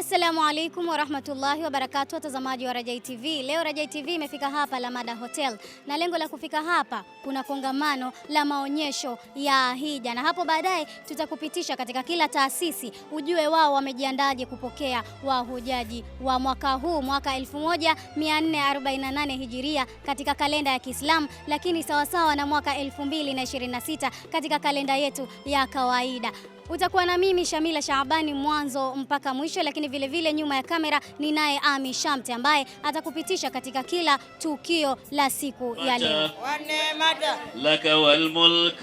Assalamu alaikum wa rahmatullahi wa barakatuh, watazamaji wa Rajai TV. Leo Rajai TV imefika hapa Lamada Hotel, na lengo la kufika hapa kuna kongamano la maonyesho ya hija, na hapo baadaye tutakupitisha katika kila taasisi ujue wao wamejiandaje kupokea wahujaji wa mwaka huu, mwaka 1448 Hijiria katika kalenda ya Kiislamu, lakini sawasawa na mwaka 2026 katika kalenda yetu ya kawaida. Utakuwa na mimi Shamila Shaabani mwanzo mpaka mwisho, lakini vile vile nyuma ya kamera ni naye Ami Shamte ambaye atakupitisha katika kila tukio la siku ya leo. Laka wal mulk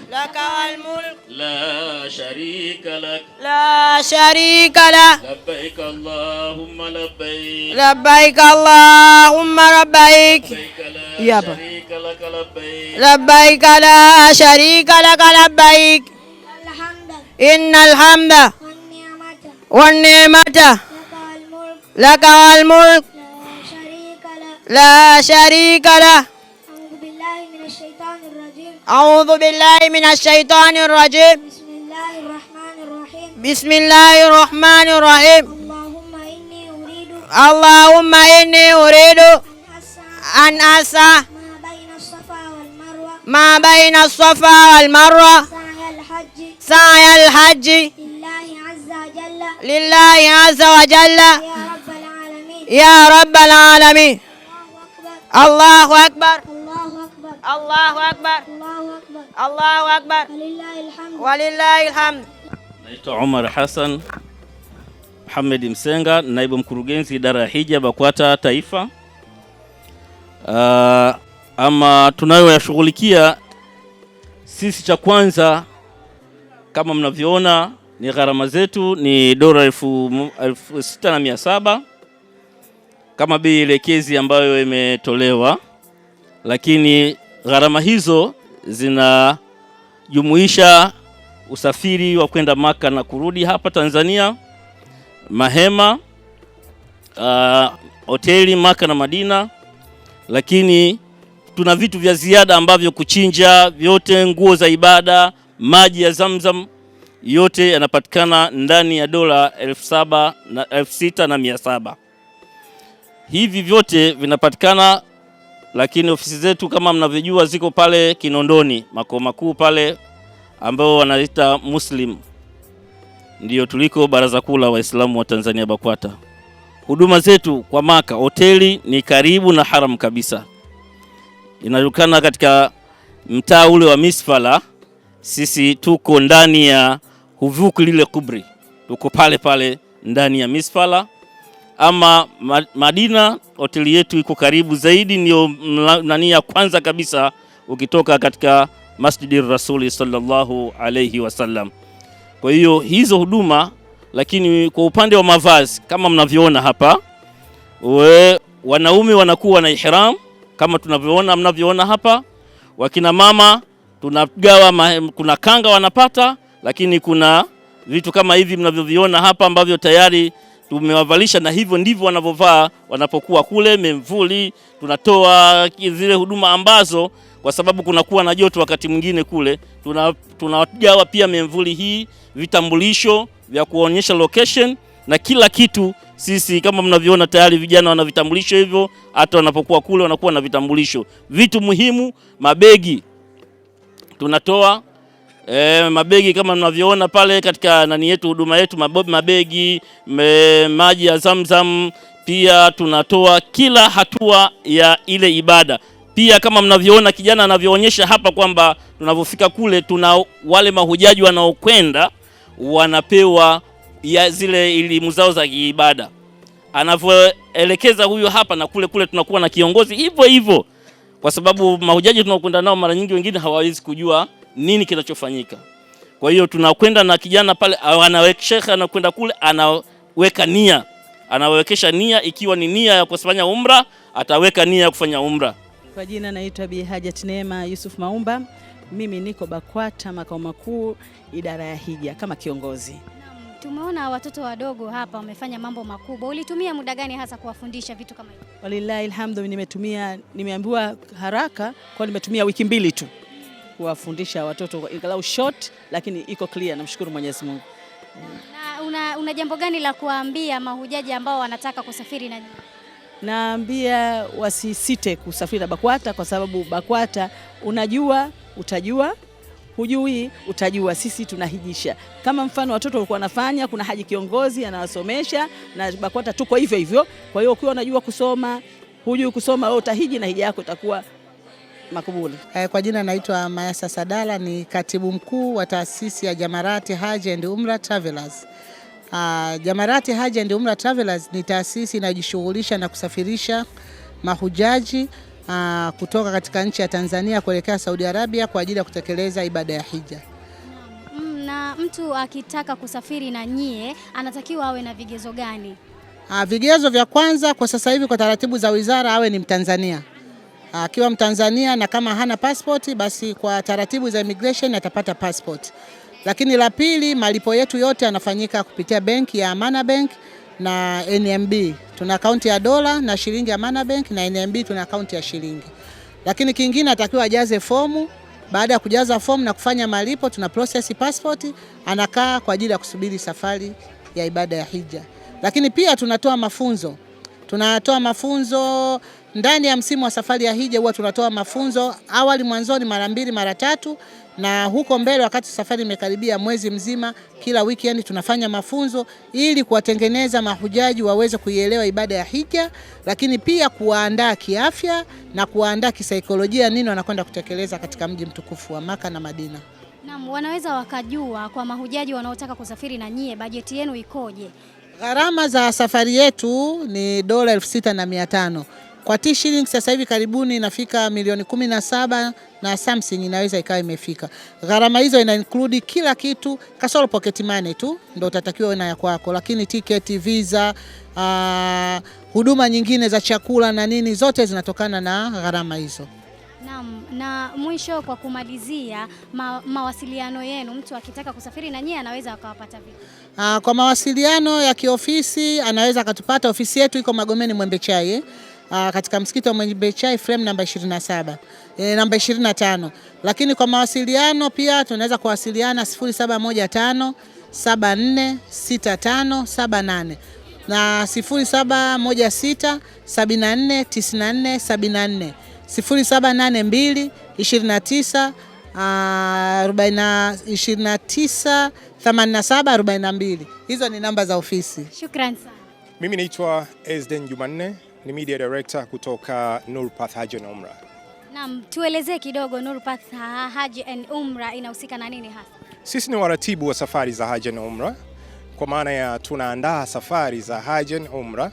la sharika lak labbaik Allahumma labbaik ya labbaik la sharika lak labbaik innal hamda wan ni'mata laka wal mulk la sharika la. A'udhu billahi minash shaitanir rajim. Bismillahir rahmanir rahim. Allahumma inni uridu an asa ma baina as-safa wal marwa سعي الحج لله عز وجل يا رب العالمين. الله أكبر الله أكبر الله أكبر ولله الحمد. Naitwa Omar Hassan Muhammad Msenga, naibu mkurugenzi idara ya hija BAKWATA Taifa. Ama tunayoyashughulikia sisi, cha kwanza kama mnavyoona ni gharama zetu ni dola 6,700 kama bei elekezi ambayo imetolewa, lakini gharama hizo zinajumuisha usafiri wa kwenda Maka na kurudi hapa Tanzania, mahema, hoteli Maka na Madina, lakini tuna vitu vya ziada ambavyo kuchinja vyote, nguo za ibada, maji ya Zamzam, yote yanapatikana ndani ya dola 6,700. Hivi vyote vinapatikana, lakini ofisi zetu kama mnavyojua ziko pale Kinondoni, makao makuu pale ambao wanaita Muslim, ndio tuliko Baraza Kuu la Waislamu wa Tanzania BAKWATA. Huduma zetu kwa Maka, hoteli ni karibu na haram kabisa, inadukana katika mtaa ule wa Misfala. Sisi tuko ndani ya huvuku lile kubri, tuko pale pale ndani ya Misfala. Ama Madina, hoteli yetu iko karibu zaidi, ndio nani ya kwanza kabisa ukitoka katika Masjidir Rasuli sallallahu alayhi wasallam. Kwa hiyo hizo huduma, lakini kwa upande wa mavazi kama mnavyoona hapa, wanaume wanakuwa na ihram kama mnavyoona hapa, wakina mama tunagawa, kuna kanga wanapata, lakini kuna vitu kama hivi mnavyoviona hapa ambavyo tayari tumewavalisha, na hivyo ndivyo wanavyovaa wanapokuwa kule. Memvuli tunatoa zile huduma ambazo, kwa sababu kunakuwa na joto wakati mwingine kule, tunagawa pia memvuli hii, vitambulisho vya kuonyesha location na kila kitu. Sisi kama mnavyoona tayari vijana wana vitambulisho hivyo, hata wanapokuwa kule wanakuwa na vitambulisho. Vitu muhimu, mabegi tunatoa, mabegi kama mnavyoona pale katika nani yetu, huduma yetu, mabegi, maji ya Zamzam, pia tunatoa kila hatua ya ile ibada. Pia kama mnavyoona kijana anavyoonyesha hapa kwamba tunapofika kule, tuna wale mahujaji wanaokwenda wanapewa ya zile elimu zao za ibada, anavyoelekeza huyo hapa, na kule tunakuwa na kiongozi hivyo hivyo, kwa sababu mahujaji tunaokwenda nao mara nyingi wengine hawawezi kujua nini kinachofanyika. Kwa hiyo tunakwenda na kijana pale, anaweka shekha, anakwenda kule anaweka nia, anawekesha nia, ikiwa ni nia ya kufanya umra ataweka nia ya kufanya umra. Kwa jina naitwa Bi Hajat Neema Yusuf Maumba, mimi niko BAKWATA makao makuu idara ya hija kama kiongozi. Tumeona watoto wadogo hapa wamefanya mambo makubwa. Ulitumia muda gani hasa kuwafundisha vitu kama hivi? Walillahi alhamdu, nimeambiwa haraka kwa nimetumia wiki 2 tu kuwafundisha watoto, ingalau short lakini iko clear, namshukuru Mwenyezi Mungu. Na una jambo gani la kuambia mahujaji ambao wanataka kusafiri na nyie? Naambia wasisite kusafiri na BAKWATA, kwa sababu BAKWATA unajua utajua, hujui utajua. Sisi tunahijisha kama mfano watoto walikuwa wanafanya, kuna haji kiongozi anawasomesha, na BAKWATA tuko hivyo hivyo. Kwa hiyo ukiwa unajua kusoma, hujui kusoma, wewe utahiji na hija yako itakuwa makubuli. Kwa jina naitwa Mayasa Sadala, ni katibu mkuu wa taasisi ya Jamarati Haji and Umrah Travelers. Jamarati Haji and Umrah Travelers ni taasisi inayojishughulisha na kusafirisha mahujaji kutoka katika nchi ya Tanzania kuelekea Saudi Arabia kwa ajili ya kutekeleza ibada ya hija. Na mtu akitaka kusafiri na nyie anatakiwa awe na vigezo gani? Vigezo vya kwanza kwa sasa hivi kwa taratibu za wizara awe ni Mtanzania. Akiwa Mtanzania na kama hana passport, basi kwa taratibu za immigration atapata passport. Lakini la pili, malipo yetu yote yanafanyika kupitia benki ya Amana Bank na NMB. Tuna akaunti ya dola na shilingi ya Amana Bank, na NMB tuna akaunti ya shilingi. Lakini kingine atakiwa ajaze fomu. Baada ya kujaza fomu na kufanya malipo, tuna process passport, anakaa kwa ajili ya kusubiri safari ya ibada ya hija. Lakini pia tunatoa mafunzo. Tunatoa mafunzo ndani ya msimu wa safari ya hija, huwa tunatoa mafunzo awali mwanzoni mara 2 mara 3, na huko mbele wakati safari imekaribia mwezi mzima, kila weekend tunafanya mafunzo ili kuwatengeneza mahujaji waweze kuielewa ibada ya hija, lakini pia kuwaandaa kiafya na kuwaandaa kisaikolojia nini wanakwenda kutekeleza katika mji mtukufu wa Maka na Madina. Naam, wanaweza wakajua kwa mahujaji wanaotaka kusafiri na nyie bajeti yenu ikoje? Gharama za safari yetu ni dola 6,500. Kwa T-shillings sasa hivi karibuni inafika milioni 17 na something inaweza ikawa imefika. Gharama hizo ina include kila kitu kasoro pocket money tu ndio utatakiwa na ya kwako, lakini ticket, visa, huduma nyingine za chakula na nini zote zinatokana na gharama hizo. Naam, na mwisho kwa kumalizia, mawasiliano yenu, mtu akitaka kusafiri na nyie anaweza akawapata vipi? Kwa mawasiliano ya kiofisi anaweza akatupata. Ofisi yetu iko Magomeni Mwembe Chai, katika msikiti wa Mwembe Chai frame namba 27, namba 25. Lakini kwa mawasiliano pia tunaweza kuwasiliana 0715 74 65 78 na 0716 74 94 74, 0782 29 29 87 42. Hizo ni namba za ofisi. Shukrani sana. Mimi naitwa Ezden Jumanne, ni media director kutoka Nuru Path Haji and Umrah. Naam, tuelezee kidogo Nuru Path Haji and Umrah inahusika na nini hasa? Sisi ni waratibu wa safari za Haji and Umrah, kwa maana ya tunaandaa safari za Haji and Umrah,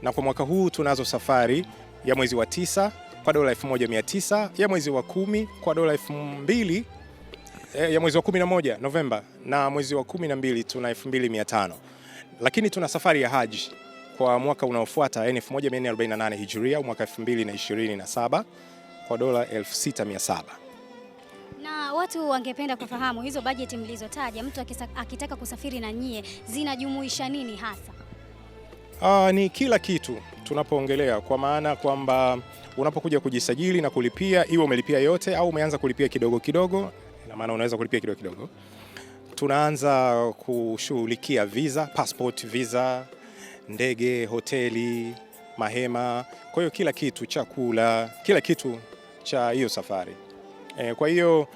na kwa mwaka huu tunazo safari ya mwezi wa 9 kwa dola 1900, ya mwezi wa 10 kwa dola 2000, ya mwezi wa 11 Novemba, na mwezi wa 12 tuna 2500. Lakini tuna safari ya haji kwa mwaka unaofuata, yani 1448 Hijria, mwaka 2027 kwa dola 6700. Na watu wangependa kufahamu hizo bajeti mlizotaja, mtu akitaka kusafiri na nyie zinajumuisha nini hasa? Ni kila kitu tunapoongelea, kwa maana kwamba unapokuja kujisajili na kulipia, iwe umelipia yote au umeanza kulipia kidogo kidogo, ina maana unaweza kulipia kidogo kidogo. Tunaanza kushughulikia visa, passport, visa, ndege, hoteli, mahema, kwa hiyo kila kitu, chakula, kila kitu cha hiyo safari. Kwa hiyo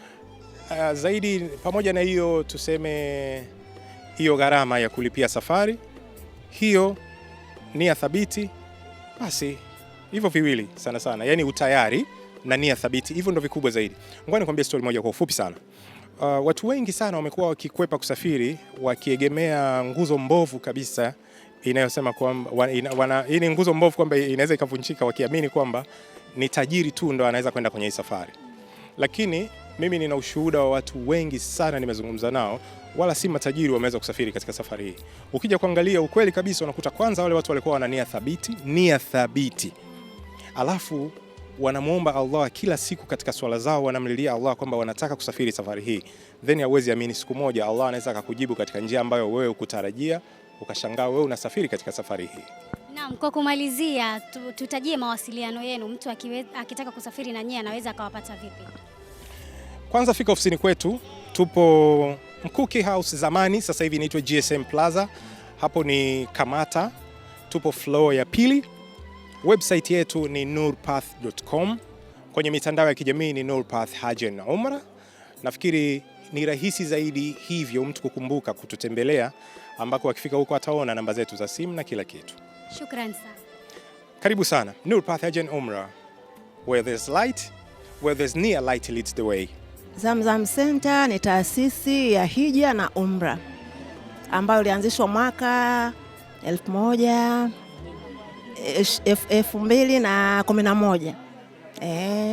zaidi pamoja na hiyo, tuseme hiyo gharama ya kulipia safari, hiyo nia thabiti, basi hivyo viwili sana sana, yani utayari na nia thabiti, hivyo ndio vikubwa zaidi. Ngoja nikwambie story moja kwa ufupi sana. Watu wengi sana wamekuwa wakikwepa kusafiri wakiegemea nguzo mbovu kabisa inayosema kwamba hii ni nguzo mbovu kwamba inaweza ikavunjika, wakiamini kwamba ni tajiri tu ndo anaweza kwenda kwenye hii safari. Lakini mimi nina ushuhuda wa watu wengi sana nimezungumza nao, wala si matajiri wameweza kusafiri katika safari hii. Ukija kuangalia ukweli kabisa, unakuta kwanza wale watu walikuwa wana nia thabiti. Alafu wanamuomba Allah kila siku katika swala zao, wanamlilia Allah kwamba wanataka kusafiri safari hii. Then hauwezi amini, siku moja Allah anaweza akakujibu katika njia ambayo wewe ukutarajia, ukashangaa wewe unasafiri katika safari hii. Naam, kwa kumalizia tutajie mawasiliano yenu, mtu akitaka kusafiri na nyie anaweza akawapata vipi? Kwanza fika ofisini kwetu, tupo Mkuki House zamani, sasa hivi inaitwa GSM Plaza. Hapo ni Kamata, tupo floor ya pili. Website yetu ni nurpath.com. Kwenye mitandao ya kijamii ni Nurpath Hajj na Umra. Nafikiri ni rahisi zaidi hivyo mtu kukumbuka kututembelea, ambako akifika huko ataona namba zetu za simu na kila kitu. Shukrani sana. Karibu sana. Nurpath Hajj and Umra. Where there's light, where there's near, light leads the way. Zamzam Center ni taasisi ya hija na umra ambayo ilianzishwa mwaka 2011.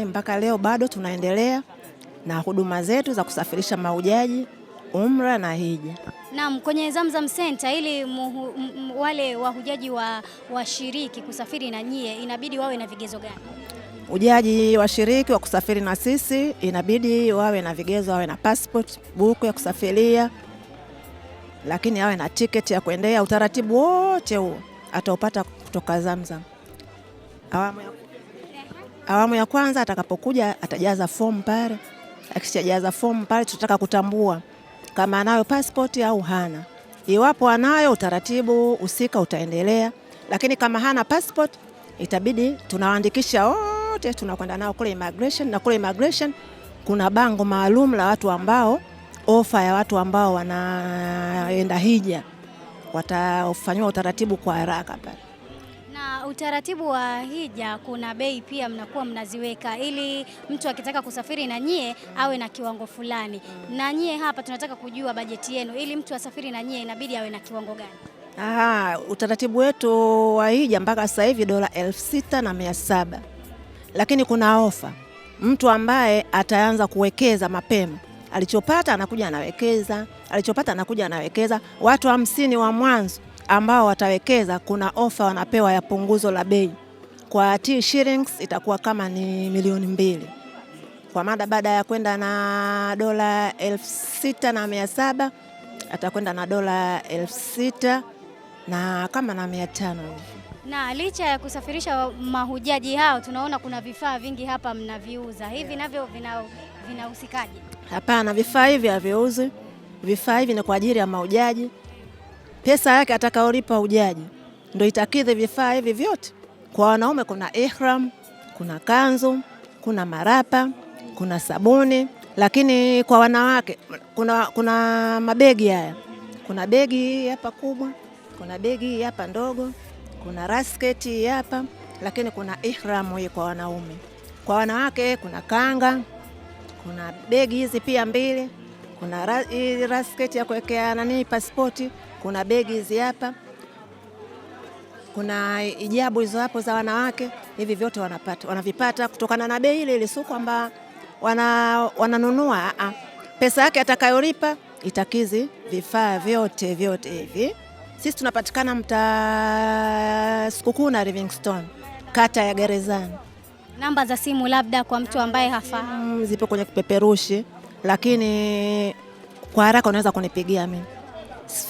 Mpaka leo bado tunaendelea na huduma zetu za kusafirisha mahujaji umra na hija. Naam, kwenye Zamzam Center ili wale wahujaji washiriki kusafiri na nyie inabidi wawe na vigezo gani? Hujaji washiriki wa kusafiri na sisi inabidi wawe na vigezo, wawe na passport, buku ya kusafiria, lakini awe na tiketi ya kuendea. Utaratibu wote huo ataupata kutoka Zamzam. Awamu ya kwanza atakapokuja atajaza fomu pale. Akishajaza fomu pale tutataka kutambua kama anayo passport au hana. Iwapo anayo, utaratibu usika utaendelea, lakini kama hana passport itabidi tunawaandikisha wote, tunakwenda nao kule immigration, na kule immigration kuna bango maalum la watu ambao ofa ya watu ambao wanaenda hija, watafanywa utaratibu kwa haraka pale. Na utaratibu wa hija kuna bei pia mnakuwa mnaziweka ili mtu akitaka kusafiri na nyie awe na kiwango fulani. Na nyie hapa tunataka kujua bajeti yenu, ili mtu asafiri na nyie inabidi awe na kiwango gani? Utaratibu wetu wa hija mpaka sasa hivi $6,700. Lakini kuna ofa. Mtu ambaye ataanza kuwekeza mapema, alichopata anakuja anawekeza, alichopata anakuja anawekeza. Watu 50 wa mwanzo ambao watawekeza, kuna ofa wanapewa ya punguzo la bei. Kwa shillings itakuwa kama ni 2,000,000. Kwa maana baada ya kwenda na $6,700 atakwenda na $6,000 na kama na 500 hivi. Na licha ya kusafirisha mahujaji hao, tunaona kuna vifaa vingi hapa mnaviuza. Hivi navyo vinahusikaje? Hapana, vifaa hivi haviuzi. Vifaa hivi ni kwa ajili ya mahujaji. Pesa yake atakayolipa hujaji ndio itakidhi vifaa hivi vyote. Kwa wanaume kuna ihram, kuna kanzu, kuna marapa, kuna sabuni, lakini kwa wanawake kuna mabegi haya. Kuna begi hapa kubwa, kuna begi hapa ndogo, kuna rasketi hapa, lakini kuna ihram hii kwa wanaume. Kwa wanawake kuna kanga, kuna begi hizi pia mbili, kuna rasketi ya kuwekea pasipoti, kuna begi hizi hapa, kuna hijabu hizo hapo za wanawake. Hivi vyote wanavipata kutokana na bei ile, sio kwamba wananunua. Pesa yake atakayolipa itakizi vifaa vyote hivi. Sisi tunapatikana mtaa Sikukuu na Livingstone, kata ya Gerezani. Namba za simu labda kwa mtu ambaye hafahamu? Zipo kwenye kipeperushi, lakini kwa haraka unaweza kunipigia mimi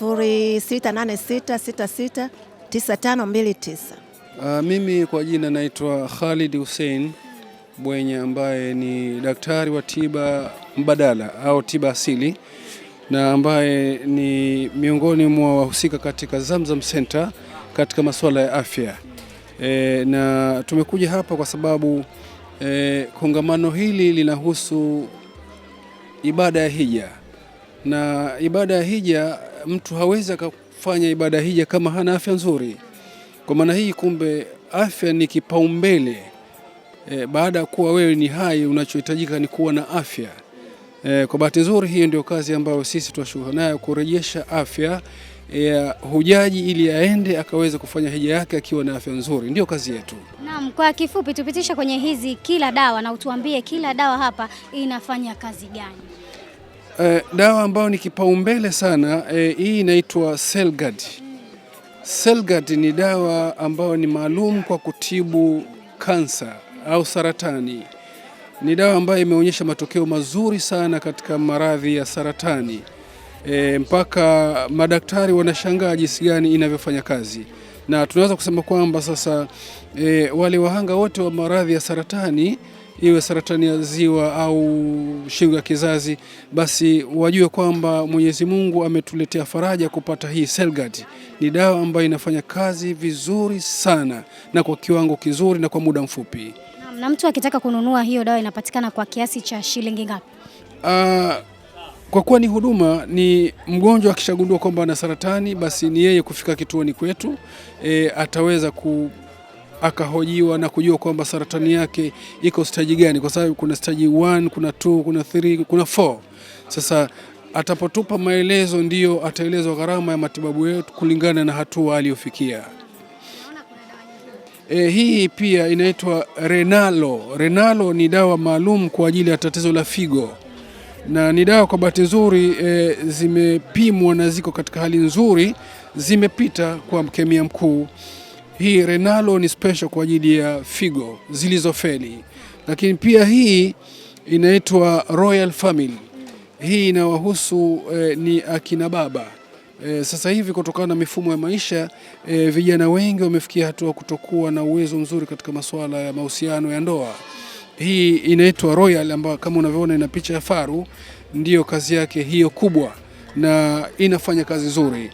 0686669529. Mimi kwa jina naitwa Khalid Hussein Bwenye, ambaye ni daktari wa tiba mbadala au tiba asili, na ambaye ni miongoni mwa wahusika katika Zamzam Center katika masuala ya afya. Na tumekuja hapa kwa sababu kongamano hili linahusu ibada ya hija, na ibada ya hija mtu hawezi kufanya ibada ya hija kama hana afya nzuri. Kwa maana hii kumbe afya ni kipaumbele. Baada ya kuwa wewe ni hai, unachohitajika ni kuwa na afya. Kwa bahati nzuri hii ndio kazi ambayo sisi tunashughulika nayo, kurejesha afya ya hujaji ili aende akaweze kufanya hija yake akiwa na afya nzuri. Ndio kazi yetu. Naam, kwa kifupi tupitisha kwenye hizi kila dawa na utuambie kila dawa hapa inafanya kazi gani? Dawa ambayo ni kipaumbele sana, hii inaitwa Selgard. Selgard ni dawa ambayo ni maalum kwa kutibu kansa au saratani. Ni dawa ambayo imeonyesha matokeo mazuri sana katika maradhi ya saratani. Mpaka madaktari wanashangaa jinsi gani inavyofanya kazi. Na tunaweza kusema kwamba sasa wale wahanga wote wa maradhi ya saratani iwe saratani ya ziwa au shingo ya kizazi, basi wajue kwamba Mwenyezi Mungu ametuletea faraja kupata hii Celgard. Ni dawa ambayo inafanya kazi vizuri sana na kwa kiwango kizuri na kwa muda mfupi. Na mtu akitaka kununua hiyo dawa inapatikana kwa kiasi cha shilingi ngapi? Kwa kuwa ni huduma, ni mgonjwa akishagundua kwamba ana saratani, basi ni yeye kufika kituoni kwetu, ataweza akahojiwa na kujua kwamba saratani yake iko stage gani, kwa sababu kuna stage 1, kuna 2, kuna 3, kuna 4. Sasa atapotupa maelezo ndio ataelezwa gharama ya matibabu yetu kulingana na hatua aliyofikia. Hii pia inaitwa Renalo. Renalo ni dawa maalum kwa ajili ya tatizo la figo. Na ni dawa kwa bahati nzuri zimepimwa na ziko katika hali nzuri, zimepita kwa mkemia mkuu. Hii Renalo ni special kwa ajili ya figo zilizofeli. Lakini pia hii inaitwa Royal Family. Hii inawahusu ni akina baba. Sasa hivi kutokana na mifumo ya maisha, vijana wengi wamefikia hatua kutokuwa na uwezo mzuri katika masuala ya mahusiano ya ndoa. Hii inaitwa Royal, ambayo kama unavyoona ina picha ya faru, ndiyo kazi yake hiyo kubwa na inafanya kazi nzuri.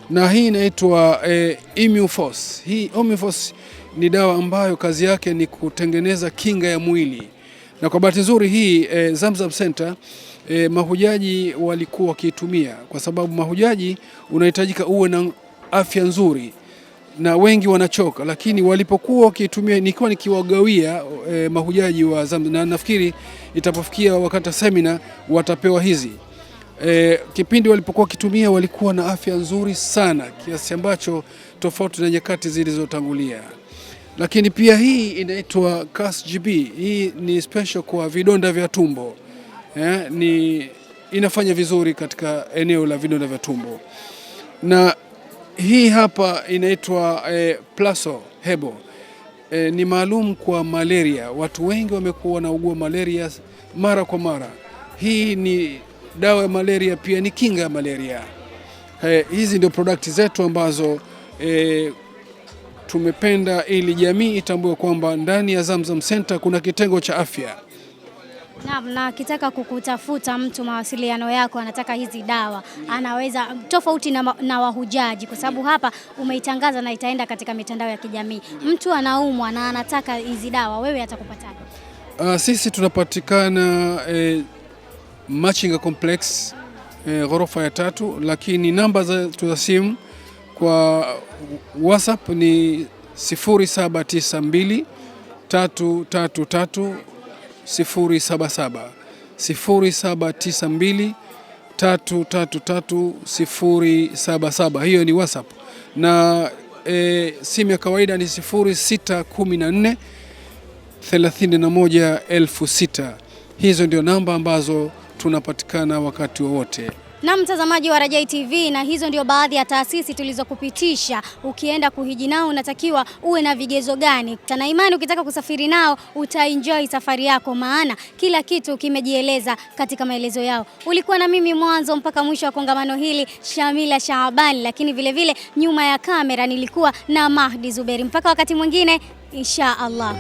Na hii inaitwa Immuforce. Hii Immuforce ni dawa ambayo kazi yake ni kutengeneza kinga ya mwili. Na kwa bahati nzuri hii Zamzam Center mahujaji walikuwa wakitumia, kwa sababu mahujaji unahitajika uwe na afya nzuri na wengi wanachoka, lakini walipokuwa wakitumia, nikiwa nikiwagawia mahujaji wa Zamzam, na nafikiri itapofikia wakati semina watapewa hizi. Kipindi walipokuwa wakitumia walikuwa na afya nzuri sana, kiasi ambacho tofauti na nyakati zilizotangulia. Lakini pia hii inaitwa CASGB. Hii ni special kwa vidonda vya tumbo. Inafanya vizuri katika eneo la vidonda vya tumbo. Na hii hapa inaitwa Plaso Hebo. Ni maalum kwa malaria. Watu wengi wamekuwa wanaugua malaria mara kwa mara. Hii ni dawa ya malaria, pia ni kinga ya malaria. Hizi ndio product zetu ambazo tumependa ili jamii itambue kwamba ndani ya Zamzam Center kuna kitengo cha afya. Na akitaka kukutafuta mtu, mawasiliano yako, anataka hizi dawa, anaweza tofauti na wahujaji, kwa sababu hapa umeitangaza na itaenda katika mitandao ya kijamii. Mtu anaumwa na anataka hizi dawa, wewe atakupataje? Sisi tunapatikana Machinga Complex, ghorofa ya 3, lakini namba za simu kwa WhatsApp ni 0792 333 077 0792 333 077. Hiyo ni WhatsApp. Na simu ya kawaida ni 0614 31,006. Hizo ndio namba ambazo tunapatikana wakati wowote. Na mtazamaji wa Rajai TV, na hizo ndio baadhi ya taasisi tulizokupitisha. Ukienda kuhiji nao unatakiwa uwe na vigezo gani? Tuna imani ukitaka kusafiri nao utaenjoy safari yako, maana kila kitu kimejieleza katika maelezo yao. Ulikuwa na mimi mwanzo mpaka mwisho wa kongamano hili, Shamila Shaabani, lakini vile vile nyuma ya kamera nilikuwa na Mahdi Zuberi. Mpaka wakati mwingine, insha Allah.